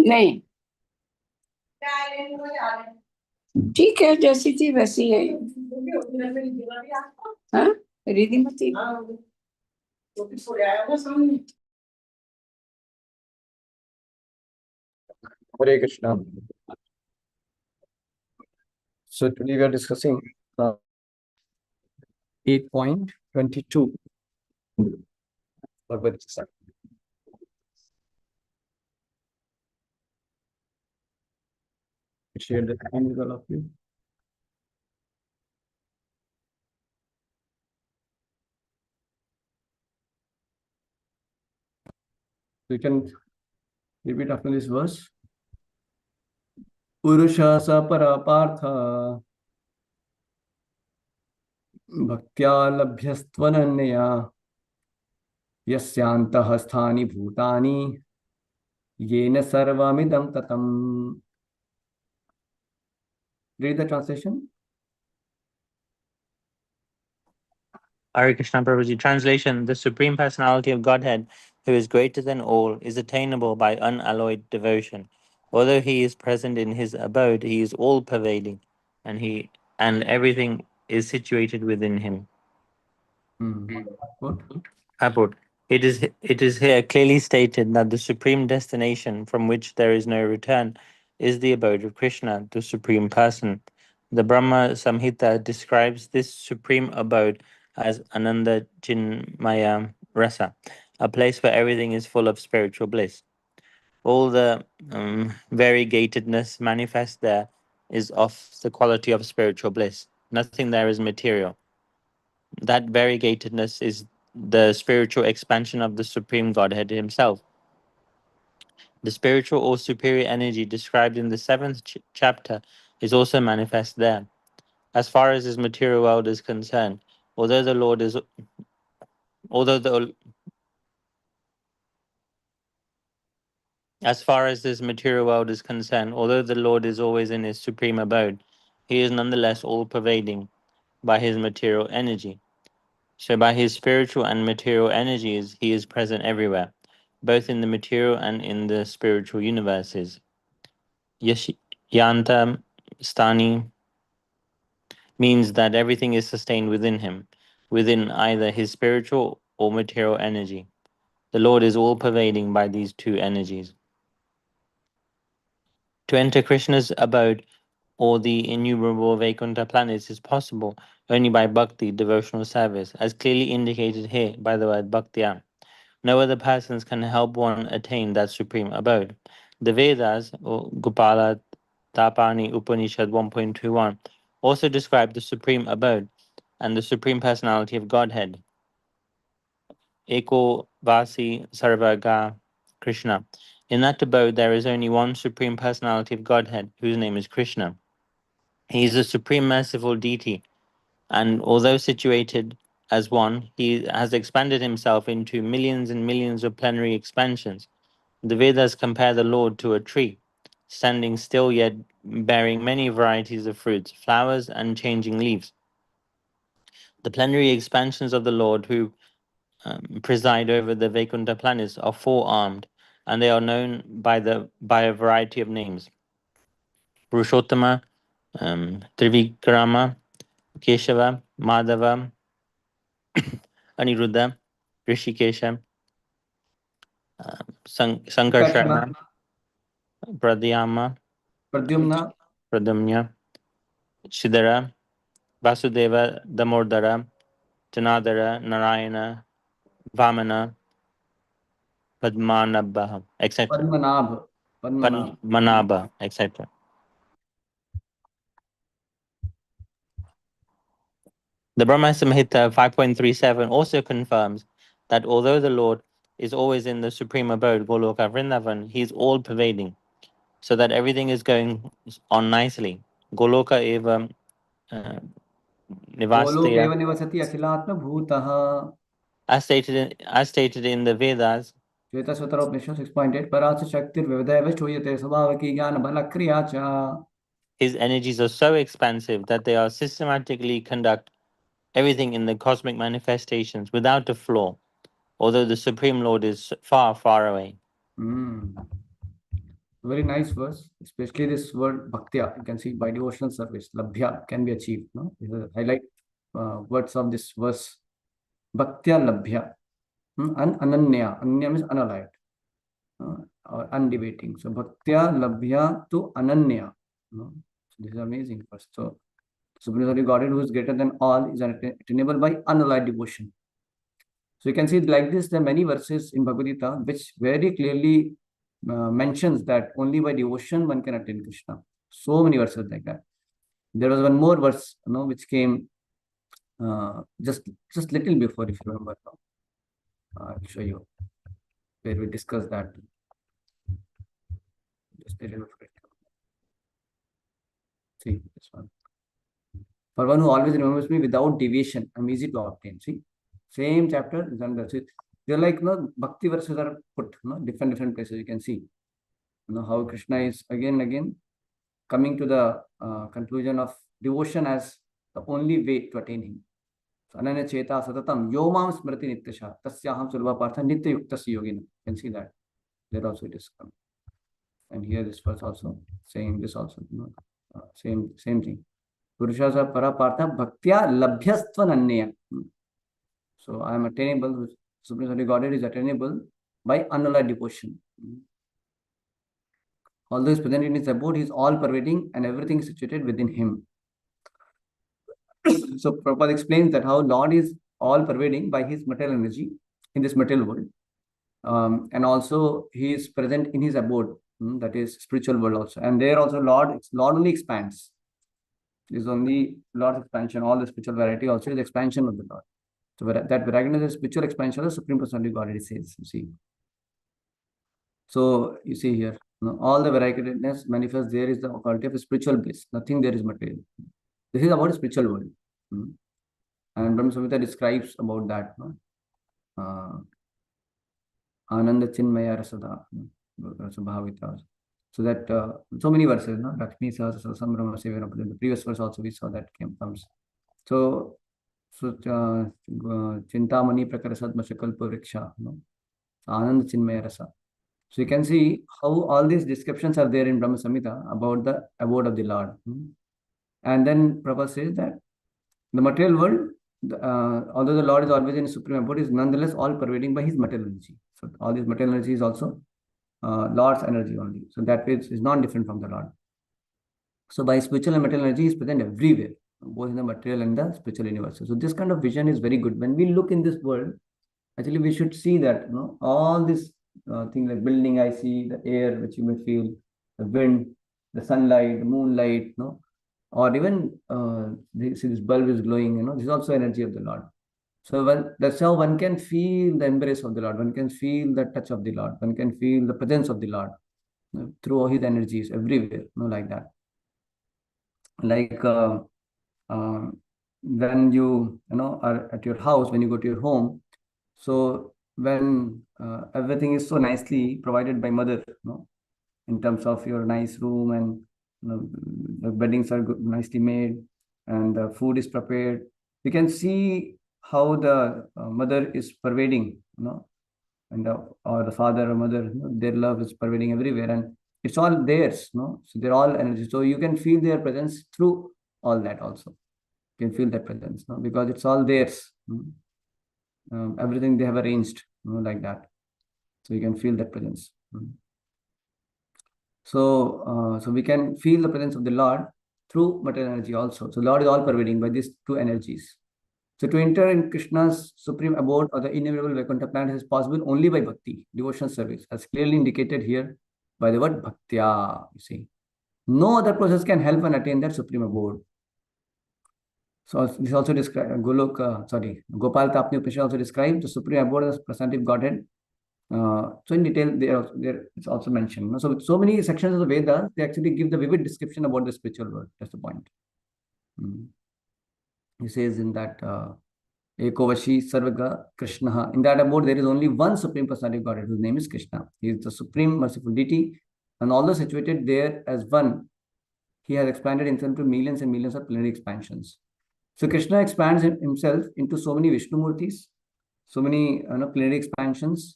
नहीं, ठीक है, जैसी थी वैसी है। हाँ, रिधिमती। Hare Krishna. So today we are discussing 8.22. Bhagavad Gita. Share the screen with all of you. So you can repeat after this verse. Purusha sapara partha bhaktya labhyastvananya yasyantah sthani bhutani yena sarvamidam tatam. Read the translation. Hare Krishna Prabhuji. Translation: The Supreme Personality of Godhead, who is greater than all, is attainable by unalloyed devotion. Although he is present in his abode, he is all-pervading, and everything is situated within him. What? Purport. It is here clearly stated that the supreme destination from which there is no return is the abode of Krishna, the Supreme Person. The Brahma Samhita describes this supreme abode as Ananda Chinmaya Rasa, a place where everything is full of spiritual bliss. All the variegatedness manifest there is of the quality of spiritual bliss. Nothing there is material. That variegatedness is the spiritual expansion of the Supreme Godhead Himself. The spiritual or superior energy described in the seventh chapter is also manifest there. As far as this material world is concerned, although the Lord is As far as this material world is concerned, although the Lord is always in his supreme abode, he is nonetheless all-pervading by his material energy. So by his spiritual and material energies, he is present everywhere, both in the material and in the spiritual universes. Yanta Stani means that everything is sustained within him, within either his spiritual or material energy. The Lord is all-pervading by these two energies. To enter Krishna's abode or the innumerable Vaikuntha planets is possible only by bhakti, devotional service, as clearly indicated here by the word bhaktya. No other persons can help one attain that supreme abode. The Vedas, or Gopala Tapani Upanishad 1.21, also describe the supreme abode and the supreme personality of Godhead, Eko Vasi Sarvaga Krishna. In that abode, there is only one supreme personality of Godhead, whose name is Krishna. He is the supreme merciful deity, and although situated as one, he has expanded himself into millions and millions of plenary expansions. The Vedas compare the Lord to a tree, standing still yet bearing many varieties of fruits, flowers, and changing leaves. The plenary expansions of the Lord, who preside over the Vaikuntha planets, are four-armed, and they are known by a variety of names: Purushottama, Trivikrama, Keshava, Madhava, Aniruddha, Rishikesha, Sankarsana, Pradyama, Pradyumna, Shidhara, Vasudeva, Damodara, Janadara, Narayana, Vamana, Padmanabha, etc. Padmanabha, etc. The Brahma Samhita 5.37 also confirms that although the Lord is always in the supreme abode, Goloka Vrindavan, he is all-pervading, so that everything is going on nicely. Goloka eva nivastaya. As stated in the Vedas, his energies are so expansive that they are systematically conduct everything in the cosmic manifestations without a flaw, although the Supreme Lord is far, far away. very nice verse, especially this word bhaktya. You can see by devotional service, labhya can be achieved. No, these are the highlight words of this verse. Bhaktya labhya, and ananya. Ananya means unallied or undebating. So bhaktya labhya to ananya. No? So this is amazing verse. So Supreme Godhead, who is greater than all, is attainable by unallied devotion. So you can see like this, there are many verses in Bhagavad Gita which very clearly mentions that only by devotion one can attain Krishna. So many verses like that. There was one more verse, which came just little before, if you remember. I'll show you where we discussed that. Just a little bit. See this one. For one who always remembers me without deviation, I'm easy to obtain. See, same chapter. They're like bhakti verses are put, different places. You can see, how Krishna is again and again coming to the conclusion of devotion as the only way to attain him. So, ananya cheta satatam yomam smriti nityasha tasyaham sulva partha nitya yuktasya yogina. You can see that. There also it is come. And here this verse also saying this also, same thing. Purushasa parapartha bhaktya labhyastvananya. So I am attainable, Supreme Godhead is attainable by unallied devotion. Although he is present in his abode, he is all pervading and everything is situated within him. So Prabhupada explains that how Lord is all pervading by his material energy in this material world. And also he is present in his abode, that is spiritual world also. And there also Lord only expands. Is only Lord's expansion. All the spiritual variety also is expansion of the Lord. So that variegatiness is spiritual expansion of the Supreme Personality Godhead, says. You see. So you see here, all the variegatiness manifests. There is the quality of spiritual bliss. Nothing there is material. This is about spiritual world. And Brahma Samhita describes about that. Ananda Chinmaya Rasada. So that so many verses, Lakshmi Sahasra Sambrahma Sevana. The previous verse also we saw that comes. So Chintamani Prakarasadma Shakalpa Vriksha, Anand Chinmaya Rasa. So you can see how all these descriptions are there in Brahma Samhita about the abode of the Lord. And then Prabhupada says that the material world, although the Lord is always in his supreme abode, is nonetheless all pervading by his material energy. So all this material energy is also Lord's energy only. So that is not different from the Lord. So by spiritual and material energy is present everywhere, both in the material and the spiritual universe. So this kind of vision is very good. When we look in this world, actually we should see that all these things like building, I see the air which you may feel, the wind, the sunlight, the moonlight, or even this bulb is glowing. This is also energy of the Lord. So that's how one can feel the embrace of the Lord. One can feel the touch of the Lord. One can feel the presence of the Lord through all his energies everywhere, like that. Like when you are at your house, when you go to your home. So when everything is so nicely provided by mother, in terms of your nice room, and the beddings are nicely made, and the food is prepared, you can see how the mother is pervading, and or the father or mother, their love is pervading everywhere, and it's all theirs, so they're all energy. So you can feel their presence through all that also. You can feel that presence, because it's all theirs. Everything they have arranged, like that. So you can feel that presence. So we can feel the presence of the Lord through material energy also. So Lord is all pervading by these two energies. So to enter in Krishna's supreme abode or the inevitable Vaikuntha planet is possible only by bhakti, devotional service, as clearly indicated here by the word bhaktya. You see, no other process can help one attain that supreme abode. So this also describes Gopal Tapni Upanishad also describes the supreme abode as personality of Godhead. So in detail, there it's also mentioned. So many sections of the Vedas, they actually give the vivid description about the spiritual world. That's the point. He says in that Ekovashi Sarvaga Krishna. In that abode, there is only one supreme personality of Godhead, whose name is Krishna. He is the supreme merciful deity, and although situated there as one, he has expanded himself to millions and millions of plenary expansions. So Krishna expands himself into so many Vishnu Murtis, so many plenary expansions,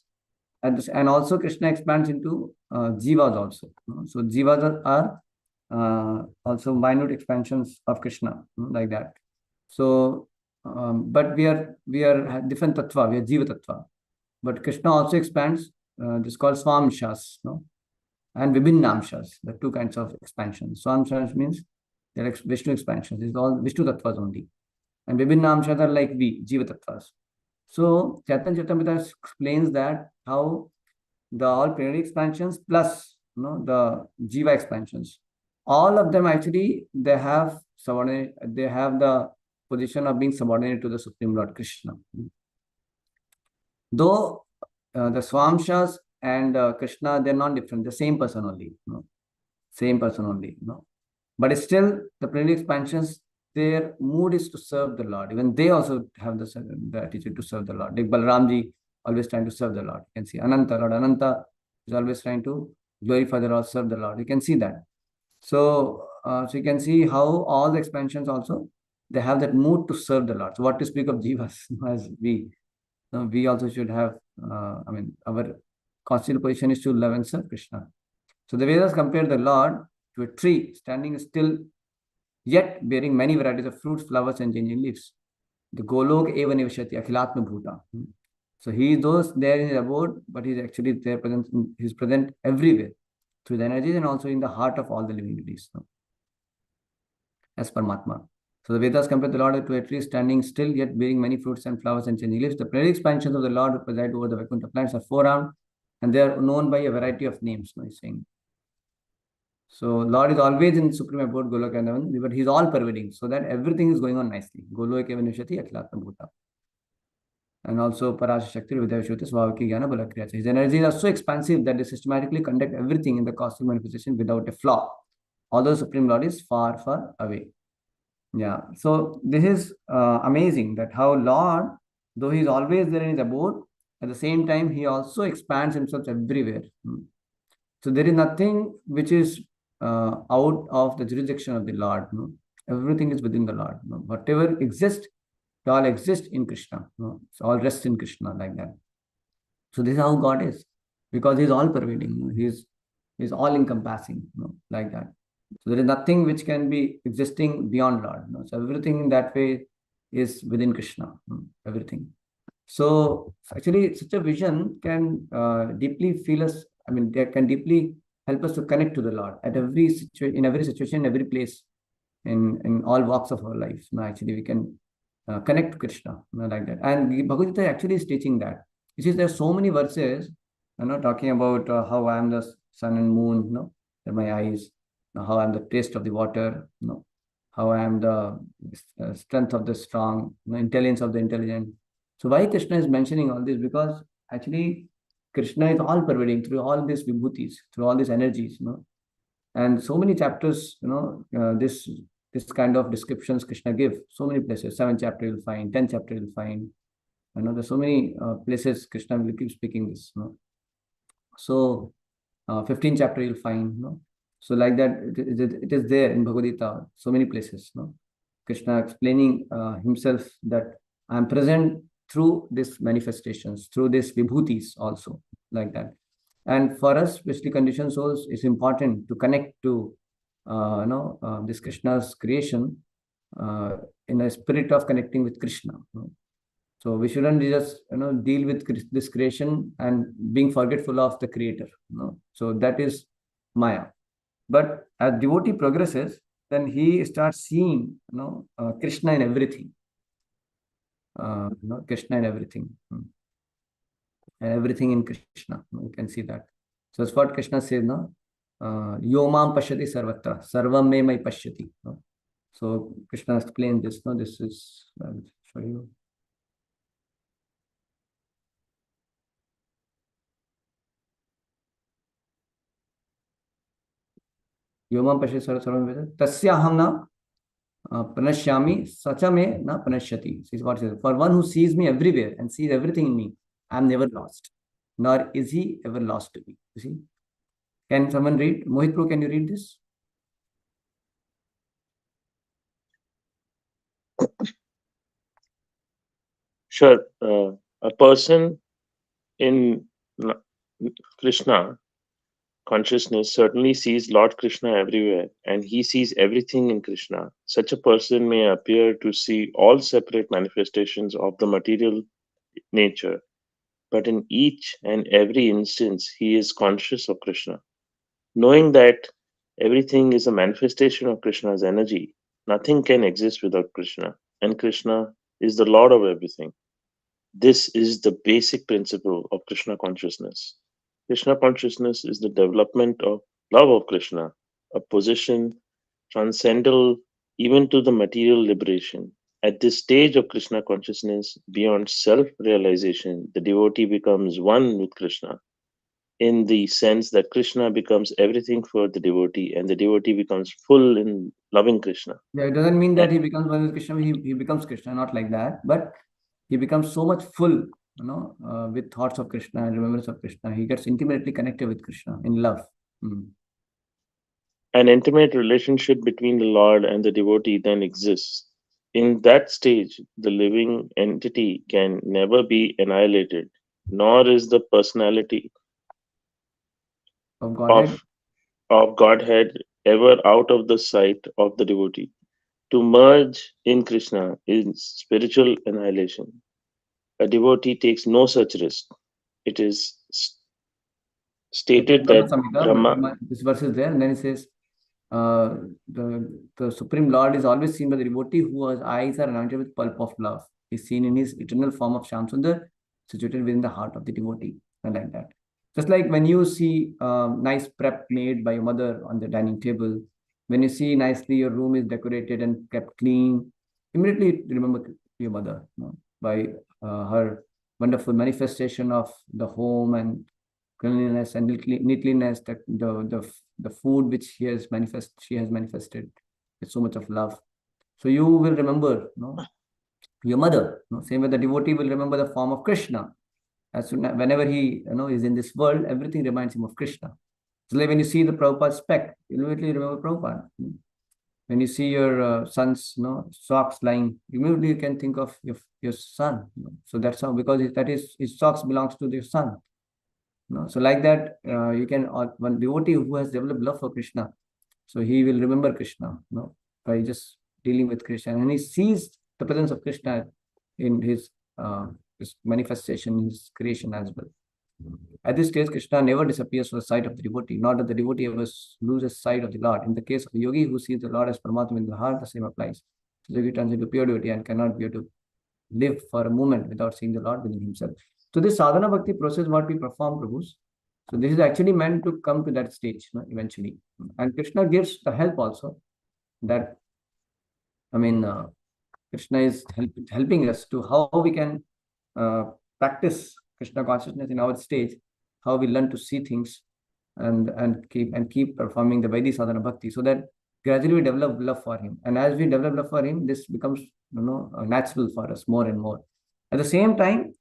and also Krishna expands into jivas also. So jivas are also minute expansions of Krishna, like that. So, but we are different tattva. We are jiva tattva. But Krishna also expands. This is called swamshas, and vibhinnamshas. The two kinds of expansions. Swamshas means they're Vishnu expansions. This is all Vishnu tattvas only, and vibhinnamshas are like we jiva tattvas. So Chaitanya Charitamrita explains that how the all plenary expansions plus the jiva expansions, all of them actually they have the position of being subordinate to the Supreme Lord Krishna. Though the Swamshas and Krishna, they're not different, the same person only, same person only, but still the plenary expansions, their mood is to serve the Lord. Even they also have the attitude to serve the Lord. Like Balramji always trying to serve the Lord. You can see Ananta, Lord Ananta is always trying to glorify the Lord, serve the Lord. You can see that. So, so you can see how all the expansions also, they have that mood to serve the Lord. So what to speak of jivas, as we also should have, our constitutional position is to love and serve Krishna. So the Vedas compare the Lord to a tree standing still, yet bearing many varieties of fruits, flowers, and changing leaves. The Golok eva nivashati akhilatma bhuta. So he is those there in his abode, but he's actually there present. He's present everywhere through the energies and also in the heart of all the living entities, as Paramatma. So the Vedas compare the Lord to a tree standing still, yet bearing many fruits and flowers and changing leaves. The plenary expansions of the Lord who preside over the Vaikuntha planets are four-armed, and they are known by a variety of names. He's saying. So Lord is always in supreme abode, Golok and Heaven, but he's all pervading, so that everything is going on nicely. Golok eva nivashati akhilatma bhuta. And also Parasha Shakti Vidyavishwati Svavaki Jnana Balakriya. His energies are so expansive that they systematically conduct everything in the cosmic manifestation without a flaw. Although Supreme Lord is far, far away. Yeah. So this is amazing that how Lord, though he is always there in his abode, at the same time he also expands himself everywhere. So there is nothing which is out of the jurisdiction of the Lord. Everything is within the Lord. Whatever exists, it all exists in Krishna. It's all rests in Krishna, like that. So this is how God is, because He's all pervading. He's all encompassing, like that. So there is nothing which can be existing beyond Lord. So everything in that way is within Krishna. Everything. So actually, such a vision can deeply feel us. I mean, they can deeply help us to connect to the Lord at every situation, in every situation, every place, in all walks of our life. Actually, we can connect to Krishna, like that. And Bhagavad Gita actually is teaching that. You see, there are so many verses, talking about how I am the sun and moon, they're my eyes, how I am the taste of the water, how I am the strength of the strong, intelligence of the intelligent. So why Krishna is mentioning all this? Because actually Krishna is all pervading through all these vibhutis, through all these energies, and so many chapters, this kind of descriptions Krishna give. So many places, 7th chapter you'll find, 10th chapter you'll find. There's so many places Krishna will keep speaking this. So 15th chapter you'll find. So like that, it is there in Bhagavad Gita, so many places. Krishna explaining himself that I am present through these manifestations, through these vibhutis also, like that. And for us, specially conditioned souls, it's important to connect to, this Krishna's creation in a spirit of connecting with Krishna. So we shouldn't just, deal with this creation and being forgetful of the Creator. So that is Maya. But as devotee progresses, then he starts seeing, Krishna in everything. Krishna in everything. And everything in Krishna. You can see that. So that's what Krishna says, no? Yomam pashyati sarvatra, sarvam me mai pashyati. So Krishna explains this. This is, I'll show you. Yomam pashyati sarvam me tasyaham na pranashyami sacha me na pranashyati. This is what it says. For one who sees me everywhere and sees everything in me, I am never lost, nor is he ever lost to me. You see? Can someone read? Mohit Pro, can you read this? Sure. A person in Krishna consciousness certainly sees Lord Krishna everywhere, and he sees everything in Krishna. Such a person may appear to see all separate manifestations of the material nature, but in each and every instance, he is conscious of Krishna. Knowing that everything is a manifestation of Krishna's energy, nothing can exist without Krishna, and Krishna is the Lord of everything. This is the basic principle of Krishna consciousness. Krishna consciousness is the development of love of Krishna, a position transcendental even to the material liberation. At this stage of Krishna consciousness, beyond self realization, the devotee becomes one with Krishna, in the sense that Krishna becomes everything for the devotee, and the devotee becomes full in loving Krishna. Yeah, it doesn't mean And that he becomes one with Krishna, he becomes Krishna, not like that. But he becomes so much full, with thoughts of Krishna and remembrance of Krishna. He gets intimately connected with Krishna in love. Mm. an intimate relationship between the Lord and the devotee then exists. In that stage, the living entity can never be annihilated, nor is the personality Of Godhead. of, of Godhead ever out of the sight of the devotee. To merge in Krishna is spiritual annihilation. A devotee takes no such risk. It is It's in stated Brahma that Samhita, Brahma. but this verse is there, and then it says, uh, the Supreme Lord is always seen by the devotee whose eyes are anointed with pulp of love. He's seen in his eternal form of Shamsundar, situated within the heart of the devotee, and like that. Just like when you see nice prep made by your mother on the dining table, when you see nicely your room is decorated and kept clean, immediately you remember your mother, by her wonderful manifestation of the home and cleanliness and neatliness, that the food which she has manifested with so much of love. So you will remember, your mother. Same way the devotee will remember the form of Krishna. As soon as, whenever he is in this world, everything reminds him of Krishna. So like when you see the Prabhupada speck, you immediately remember Prabhupada. When you see your son's socks lying, immediately you can think of your son. So that's how, because that is his socks belongs to your son. So like that, you can, one devotee who has developed love for Krishna, so he will remember Krishna, by just dealing with Krishna, and he sees the presence of Krishna in his manifestation, his creation as well. At this stage, Krishna never disappears from the sight of the devotee, nor does the devotee ever loses sight of the Lord. In the case of the yogi who sees the Lord as Paramatma in the heart, the same applies. So yogi turns into pure devotee and cannot be able to live for a moment without seeing the Lord within himself. So this sadhana bhakti process, what we perform, Prabhus, so this is actually meant to come to that stage, eventually. And Krishna gives the help also. That, I mean, Krishna is helping us to how we can practice Krishna consciousness in our stage, how we learn to see things and keep performing the Vaidhi sadhana bhakti, so that gradually we develop love for him. And as we develop love for him, this becomes natural for us more and more. At the same time,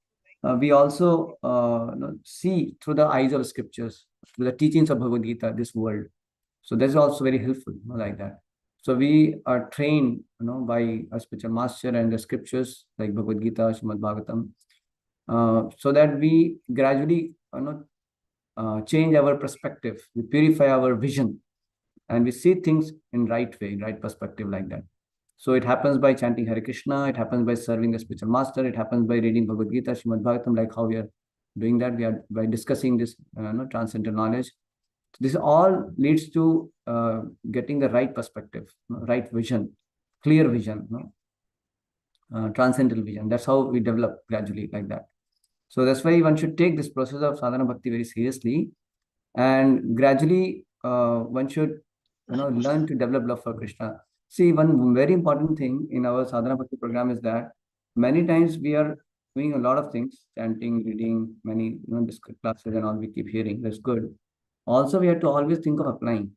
we also see through the eyes of scriptures, through the teachings of Bhagavad Gita, this world. So that's also very helpful, like that. So we are trained, by a spiritual master and the scriptures like Bhagavad Gita, Srimad Bhagavatam, so that we gradually, change our perspective, we purify our vision, and we see things in right way, in right perspective, like that. So it happens by chanting Hare Krishna, it happens by serving the spiritual master, it happens by reading Bhagavad Gita, Srimad Bhagavatam, like how we are doing that. We are by discussing this transcendental knowledge. This all leads to getting the right perspective, right vision, clear vision, transcendental vision. That's how we develop gradually, like that. So that's why one should take this process of sadhana bhakti very seriously, and gradually one should learn to develop love for Krishna. See, one very important thing in our sadhana bhakti program is that many times we are doing a lot of things, chanting, reading, many discrete classes and all we keep hearing. That's good. Also, we have to always think of applying.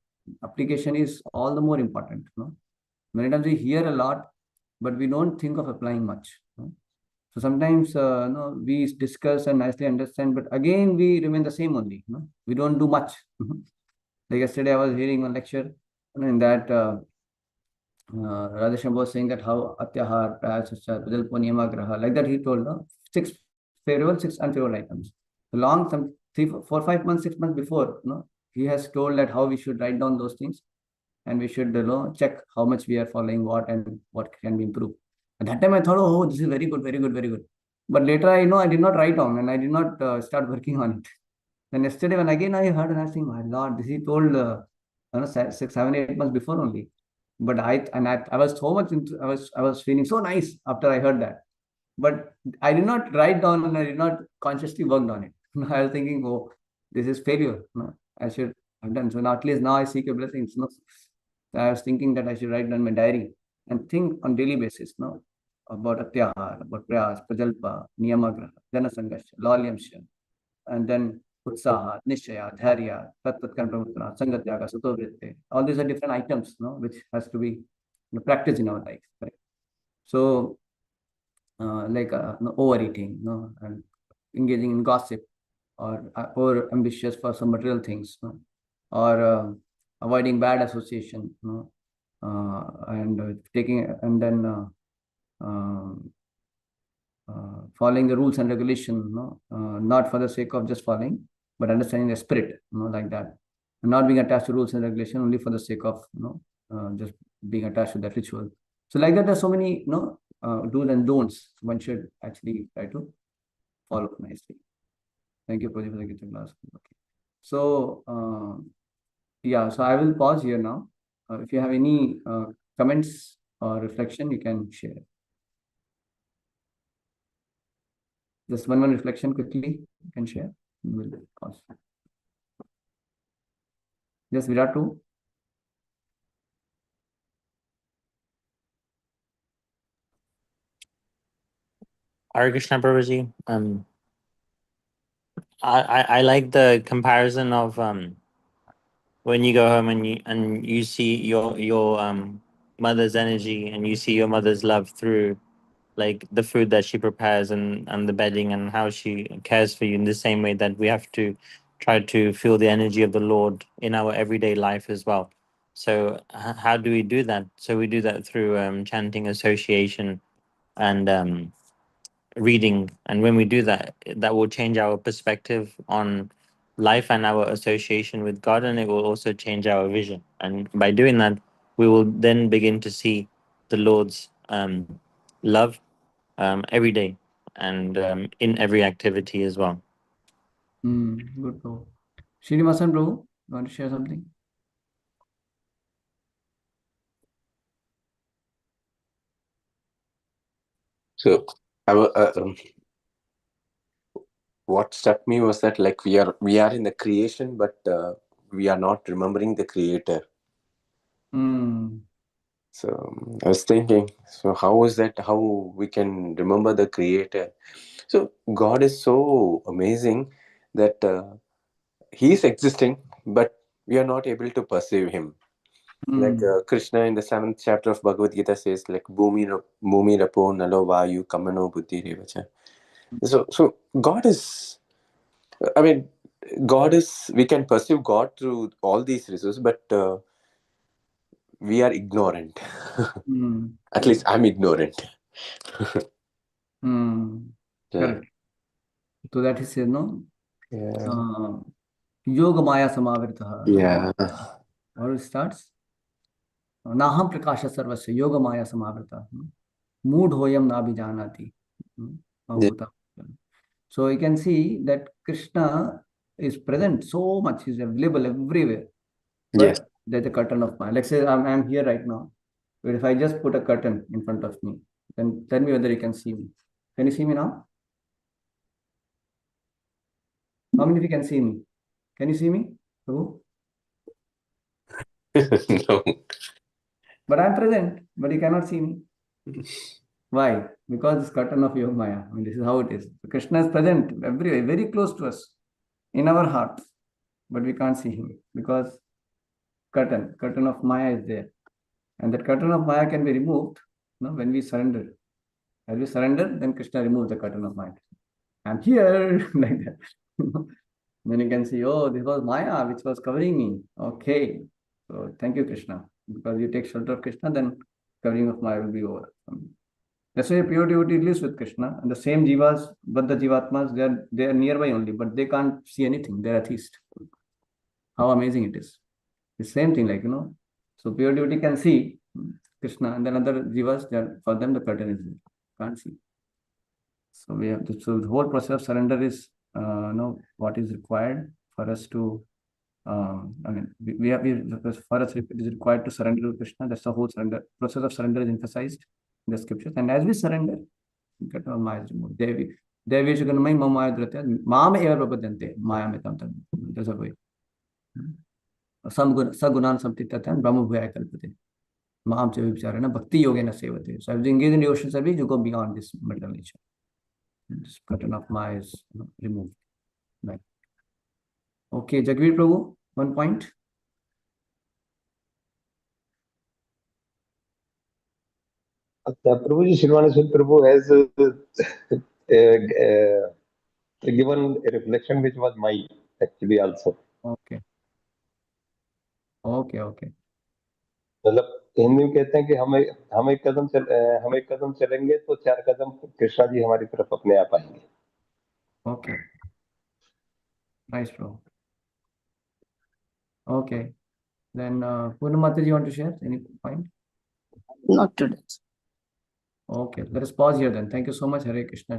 Application is all the more important. Many times we hear a lot, but we don't think of applying much. So sometimes we discuss and nicely understand, but again we remain the same only. We don't do much. Like yesterday, I was hearing one lecture, in that Radhesham was saying that how Atyahar, Prayasascha, Pujal Purnima Graha, like that he told, six favorable, six unfavorable items. The long 4, 5 months, 6 months before, he has told that how we should write down those things, and we should check how much we are following what and what can be improved. At that time, I thought, oh, this is very good, very good, very good. But later, I did not write down and I did not start working on it. Then yesterday, when again I heard and I was thinking, my Lord, this he told 6, 7, 8 months before only. But I was so much into, I was feeling so nice after I heard that. But I did not write down and I did not consciously work on it. I was thinking, oh, this is failure. I should have done. So now at least now I seek your blessings. I was thinking that I should write down my diary and think on daily basis, about atyahar, about prayas, prajalpa, niyamagraha, janasangasha, lolyamsha, and then utsaha, nishaya, dharya, tattatkan pramutana, sangatyaga, satovritte. All these are different items, which has to be practiced in our life. Right? So, like overeating, and engaging in gossip, or over ambitious for some material things, or avoiding bad association, and taking and then following the rules and regulation, not for the sake of just following, but understanding the spirit, like that, and not being attached to rules and regulation only for the sake of just being attached to that ritual. So like that, there's so many do's and don'ts one should actually try to follow nicely. Thank you, Pradeep, for the Gita class. Okay. So yeah, so I will pause here now. If you have any comments or reflection, you can share. Just one reflection quickly, you can share. We'll pause. Just Virat too. Hare Krishna Prabhuji. I like the comparison of when you go home and you see your mother's energy, and you see your mother's love through like the food that she prepares, and the bedding, and how she cares for you, in the same way that we have to try to feel the energy of the Lord in our everyday life as well. So how do we do that? So we do that through chanting, association, and reading. And when we do that, that will change our perspective on life and our association with God, and it will also change our vision. And by doing that, we will then begin to see the Lord's love every day, and in every activity as well. Good, bro. Srinivasan, bro, you want to share something? So, what struck me was that like we are in the creation, but we are not remembering the Creator. So I was thinking, so how is that? How we can remember the Creator? So God is so amazing that He is existing, but we are not able to perceive Him. Like Krishna in the 7th chapter of Bhagavad Gita says, like Bhumi rapo nalo vayu kamano buddhi revacha. So God is, I mean, God is, we can perceive God through all these resources, but we are ignorant. At least I'm ignorant. Correct. So that is, Yeah. Yoga Maya Samavritaha. Yeah. How it starts? Naham Prakasha Sarvasya Yoga Maya Samavrita. Mood hoyam nabhijanati. Bhavuta. So you can see that Krishna is present so much, he's available everywhere. But Yes. there's a curtain of mine. Let's say I'm here right now. But if I just put a curtain in front of me, then tell me whether you can see me. Can you see me now? How many of you can see me? Can you see me? Who? No. But I'm present, but you cannot see me. Why? Because this curtain of Yoga Maya. I mean, this is how it is. So Krishna is present everywhere, very close to us, in our hearts, but we can't see him because curtain of Maya is there. And that curtain of Maya can be removed when we surrender. As we surrender, then Krishna removes the curtain of Maya. I'm here, like that. Then you can see, oh, this was Maya which was covering me. Okay. So thank you, Krishna. Because you take shelter of Krishna, then covering of Maya will be over. That's why pure devotee lives with Krishna, and the same jivas, but the jivatmas, they are nearby only, but they can't see anything. They're atheist. How amazing it is! The same thing, like so pure devotee can see Krishna, and then other jivas, for them the curtain is there. Can't see. So we have to. So the whole process of surrender is, what is required for us to. I mean, for us it is required to surrender to Krishna. That's the whole surrender process of surrender is emphasized in the scriptures. And as we surrender, we get our Maya removed. Devi Shuganamai Mamaya Dratya Mam Eva Prabhadyante Maya Metam Tam. There's a way. Sagunan Samtitatan Brahma Bhaya Kalpate. Maam Chavi Vicharana Bhakti Yogena Sevate. So as we engage in devotion service, you go beyond this material nature. This curtain of Maya is removed. Right. Okay, Jagvir Prabhu, one point. Prabhuji, Srilvaneswar Prabhu has given a reflection which was mine actually also. Okay. मतलब हिंदी में कहते हैं कि हम एक कदम चलेंगे तो 4 कदम कृष्णा जी हमारी तरफ अपने आप आएंगे. Okay. Nice, bro. Okay. Then, Purnamata, you want to share any point? Not today. Okay. Let us pause here then. Thank you so much, Hare Krishna.